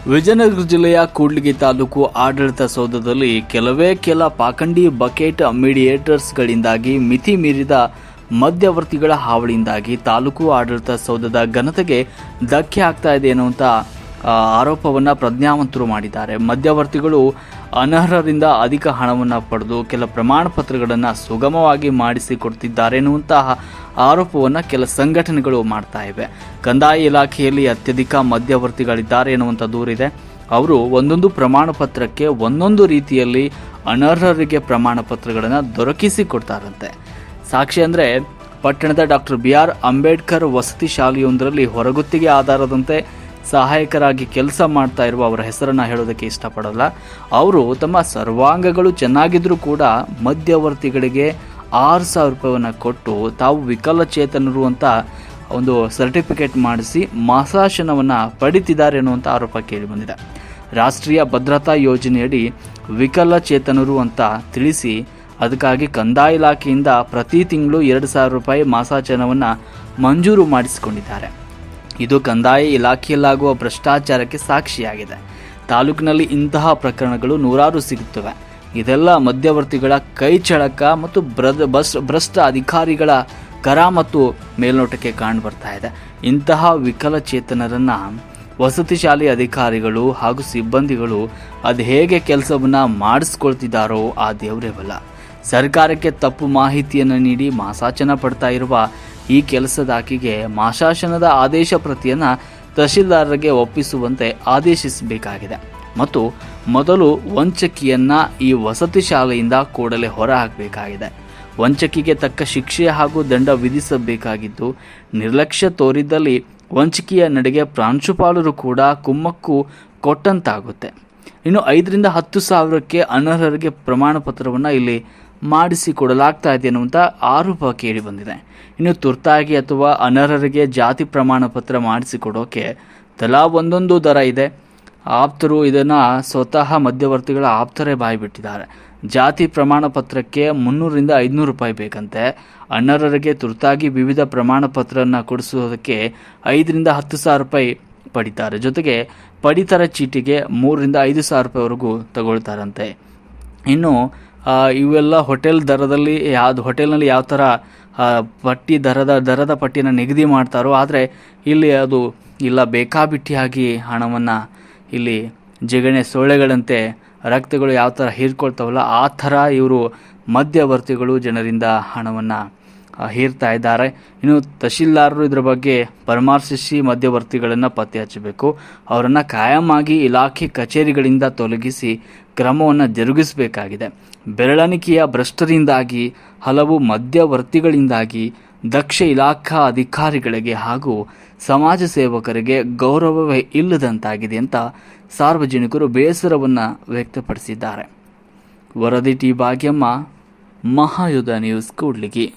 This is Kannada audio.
ವಿಜಯನಗರ ಜಿಲ್ಲೆಯ ಕೂಡ್ಲಿಗಿ ತಾಲೂಕು ಆಡಳಿತ ಸೌಧದಲ್ಲಿ ಕೆಲ ಪಾಖಂಡಿ ಬಕೆಟ್ ಮೀಡಿಯೇಟರ್ಸ್ಗಳಿಂದಾಗಿ ಮಿತಿ ಮೀರಿದ ಮಧ್ಯವರ್ತಿಗಳ ಹಾವಳಿಯಿಂದಾಗಿ ತಾಲೂಕು ಆಡಳಿತ ಸೌಧದ ಘನತೆಗೆ ಧಕ್ಕೆ ಆಗ್ತಾ ಇದೆ ಎನ್ನುವಂಥ ಆರೋಪವನ್ನು ಪ್ರಜ್ಞಾವಂತರು ಮಾಡಿದ್ದಾರೆ. ಮಧ್ಯವರ್ತಿಗಳು ಅನರ್ಹರಿಂದ ಅಧಿಕ ಹಣವನ್ನು ಪಡೆದು ಕೆಲ ಪ್ರಮಾಣ ಪತ್ರಗಳನ್ನು ಸುಗಮವಾಗಿ ಮಾಡಿಸಿಕೊಡ್ತಿದ್ದಾರೆ ಎನ್ನುವಂತಹ ಆರೋಪವನ್ನು ಕೆಲ ಸಂಘಟನೆಗಳು ಮಾಡ್ತಾ ಇವೆ. ಕಂದಾಯ ಇಲಾಖೆಯಲ್ಲಿ ಅತ್ಯಧಿಕ ಮಧ್ಯವರ್ತಿಗಳಿದ್ದಾರೆ ಎನ್ನುವಂಥ ದೂರಿದೆ. ಅವರು ಒಂದೊಂದು ಪ್ರಮಾಣ ಪತ್ರಕ್ಕೆ ಒಂದೊಂದು ರೀತಿಯಲ್ಲಿ ಅನರ್ಹರಿಗೆ ಪ್ರಮಾಣ ಪತ್ರಗಳನ್ನು ದೊರಕಿಸಿಕೊಡ್ತಾರಂತೆ. ಸಾಕ್ಷಿ ಅಂದರೆ ಪಟ್ಟಣದ ಡಾಕ್ಟರ್ BR ಅಂಬೇಡ್ಕರ್ ವಸತಿ ಶಾಲೆಯೊಂದರಲ್ಲಿ ಹೊರಗುತ್ತಿಗೆ ಆಧಾರದಂತೆ ಸಹಾಯಕರಾಗಿ ಕೆಲಸ ಮಾಡ್ತಾ ಇರುವ ಅವರ ಹೆಸರನ್ನು ಹೇಳೋದಕ್ಕೆ ಇಷ್ಟಪಡಲ್ಲ. ಅವರು ತಮ್ಮ ಸರ್ವಾಂಗಗಳು ಚೆನ್ನಾಗಿದ್ರೂ ಕೂಡ ಮಧ್ಯವರ್ತಿಗಳಿಗೆ 6,000 ರೂಪಾಯಿಯನ್ನು ಕೊಟ್ಟು ತಾವು ವಿಕಲಚೇತನರು ಅಂತ ಒಂದು ಸರ್ಟಿಫಿಕೇಟ್ ಮಾಡಿಸಿ ಮಾಸಾಶನವನ್ನು ಪಡಿತಿದ್ದಾರೆ ಅನ್ನುವಂಥ ಆರೋಪ ಕೇಳಿಬಂದಿದೆ. ರಾಷ್ಟ್ರೀಯ ಭದ್ರತಾ ಯೋಜನೆಯಡಿ ವಿಕಲಚೇತನರು ಅಂತ ತಿಳಿಸಿ ಅದಕ್ಕಾಗಿ ಕಂದಾಯ ಇಲಾಖೆಯಿಂದ ಪ್ರತಿ ತಿಂಗಳು 2,000 ರೂಪಾಯಿ ಮಾಸಾಚನವನ್ನು ಮಂಜೂರು ಮಾಡಿಸಿಕೊಂಡಿದ್ದಾರೆ. ಇದು ಕಂದಾಯ ಇಲಾಖೆಯಲ್ಲಾಗುವ ಭ್ರಷ್ಟಾಚಾರಕ್ಕೆ ಸಾಕ್ಷಿಯಾಗಿದೆ. ತಾಲೂಕಿನಲ್ಲಿ ಇಂತಹ ಪ್ರಕರಣಗಳು ನೂರಾರು ಸಿಗುತ್ತವೆ. ಇದೆಲ್ಲ ಮಧ್ಯವರ್ತಿಗಳ ಕೈ ಚಳಕ ಮತ್ತು ಭ್ರಷ್ಟ ಅಧಿಕಾರಿಗಳ ಕರ ಮತ್ತು ಮೇಲ್ನೋಟಕ್ಕೆ ಕಾಣು ಬರ್ತಾ ಇದೆ. ಇಂತಹ ವಿಕಲಚೇತನರನ್ನು ವಸತಿ ಶಾಲೆಯ ಅಧಿಕಾರಿಗಳು ಹಾಗೂ ಸಿಬ್ಬಂದಿಗಳು ಅದು ಹೇಗೆ ಕೆಲಸವನ್ನು ಮಾಡಿಸ್ಕೊಳ್ತಿದ್ದಾರೋ ಆ ದೇವರೇ ಬಲ್ಲ. ಸರ್ಕಾರಕ್ಕೆ ತಪ್ಪು ಮಾಹಿತಿಯನ್ನು ನೀಡಿ ಮಾಸಾಚನ ಪಡ್ತಾ ಇರುವ ಈ ಕೆಲಸದಾಕಿಗೆ ಮಾಸಾಶನದ ಆದೇಶ ಪ್ರತಿಯನ್ನು ತಹಶೀಲ್ದಾರರಿಗೆ ಒಪ್ಪಿಸುವಂತೆ ಆದೇಶಿಸಬೇಕಾಗಿದೆ ಮತ್ತು ಮೊದಲು ವಂಚಕಿಯನ್ನು ಈ ವಸತಿ ಶಾಲೆಯಿಂದ ಕೂಡಲೇ ಹೊರಹಾಕಬೇಕಾಗಿದೆ. ವಂಚಕಿಗೆ ತಕ್ಕ ಶಿಕ್ಷೆ ಹಾಗೂ ದಂಡ ವಿಧಿಸಬೇಕಾಗಿದ್ದು, ನಿರ್ಲಕ್ಷ್ಯ ತೋರಿದ್ದಲ್ಲಿ ವಂಚಕಿಯ ನಡೆಗೆ ಪ್ರಾಂಶುಪಾಲರು ಕೂಡ ಕುಮ್ಮಕ್ಕು ಕೊಟ್ಟಂತಾಗುತ್ತೆ. ಇನ್ನು 5ರಿಂದ 10 ಸಾವಿರಕ್ಕೆ ಅನರ್ಹರಿಗೆ ಪ್ರಮಾಣ ಪತ್ರವನ್ನು ಇಲ್ಲಿ ಮಾಡಿಸಿಕೊಡಲಾಗ್ತಾ ಇದೆ ಅನ್ನುವಂಥ ಆರೋಪ ಕೇಳಿ ಬಂದಿದೆ. ಇನ್ನು ತುರ್ತಾಗಿ ಅಥವಾ ಅನರ್ಹರಿಗೆ ಜಾತಿ ಪ್ರಮಾಣ ಪತ್ರ ಮಾಡಿಸಿಕೊಡೋಕೆ ತಲಾ ಒಂದೊಂದು ದರ ಇದೆ. ಆಪ್ತರು ಇದನ್ನು ಸ್ವತಃ ಮಧ್ಯವರ್ತಿಗಳ ಆಪ್ತರೇ ಬಾಯ್ಬಿಟ್ಟಿದ್ದಾರೆ. ಜಾತಿ ಪ್ರಮಾಣ ಪತ್ರಕ್ಕೆ 300ರಿಂದ 500 ರೂಪಾಯಿ ಬೇಕಂತೆ. ಅನರ್ಹರಿಗೆ ತುರ್ತಾಗಿ ವಿವಿಧ ಪ್ರಮಾಣ ಪತ್ರವನ್ನು ಕೊಡಿಸೋದಕ್ಕೆ 5ರಿಂದ 10 ಸಾವಿರ ರೂಪಾಯಿ ಪಡಿತಾರೆ. ಜೊತೆಗೆ ಪಡಿತರ ಚೀಟಿಗೆ 3ರಿಂದ 5 ಸಾವಿರ ರೂಪಾಯಿವರೆಗೂ ತಗೊಳ್ತಾರಂತೆ. ಇನ್ನು ಇವೆಲ್ಲ ಹೋಟೆಲ್ ದರದಲ್ಲಿ ಹೋಟೆಲ್ನಲ್ಲಿ ಯಾವ ಥರ ಪಟ್ಟಿ ದರದ ಪಟ್ಟಿಯನ್ನು ನಿಗದಿ ಮಾಡ್ತಾರೋ, ಆದರೆ ಇಲ್ಲಿ ಅದು ಇಲ್ಲ, ಬೇಕಾಬಿಟ್ಟಿಯಾಗಿ ಹಣವನ್ನು ಇಲ್ಲಿ ಜಿಗಣೆ ಸೊಳ್ಳೆಗಳಂತೆ ರಕ್ತಗಳು ಯಾವ ಥರ ಹೀರ್ಕೊಳ್ತಾವಲ್ಲ ಆ ಥರ ಇವರು ಮಧ್ಯವರ್ತಿಗಳು ಜನರಿಂದ ಹಣವನ್ನು ಹೀರ್ತಾ ಇದ್ದಾರೆ. ಇನ್ನು ತಹಶೀಲ್ದಾರರು ಇದರ ಬಗ್ಗೆ ಪರಾಮರ್ಶಿಸಿ ಮಧ್ಯವರ್ತಿಗಳನ್ನು ಪತ್ತೆ ಹಚ್ಚಬೇಕು. ಅವರನ್ನು ಕಾಯಮಾಗಿ ಇಲಾಖೆ ಕಚೇರಿಗಳಿಂದ ತೊಲಗಿಸಿ ಕ್ರಮವನ್ನು ಜರುಗಿಸಬೇಕಾಗಿದೆ. ಬೆರಳೆಣಿಕೆಯ ಭ್ರಷ್ಟರಿಂದಾಗಿ, ಹಲವು ಮಧ್ಯವರ್ತಿಗಳಿಂದಾಗಿ ದಕ್ಷ ಇಲಾಖಾ ಅಧಿಕಾರಿಗಳಿಗೆ ಹಾಗೂ ಸಮಾಜ ಸೇವಕರಿಗೆ ಗೌರವವೇ ಇಲ್ಲದಂತಾಗಿದೆ ಅಂತ ಸಾರ್ವಜನಿಕರು ಬೇಸರವನ್ನು ವ್ಯಕ್ತಪಡಿಸಿದ್ದಾರೆ. ವರದಿ ಟಿ ಭಾಗ್ಯಮ್ಮ, ಮಹಾಯುಧ ನ್ಯೂಸ್, ಕೂಡ್ಲಿಗಿ.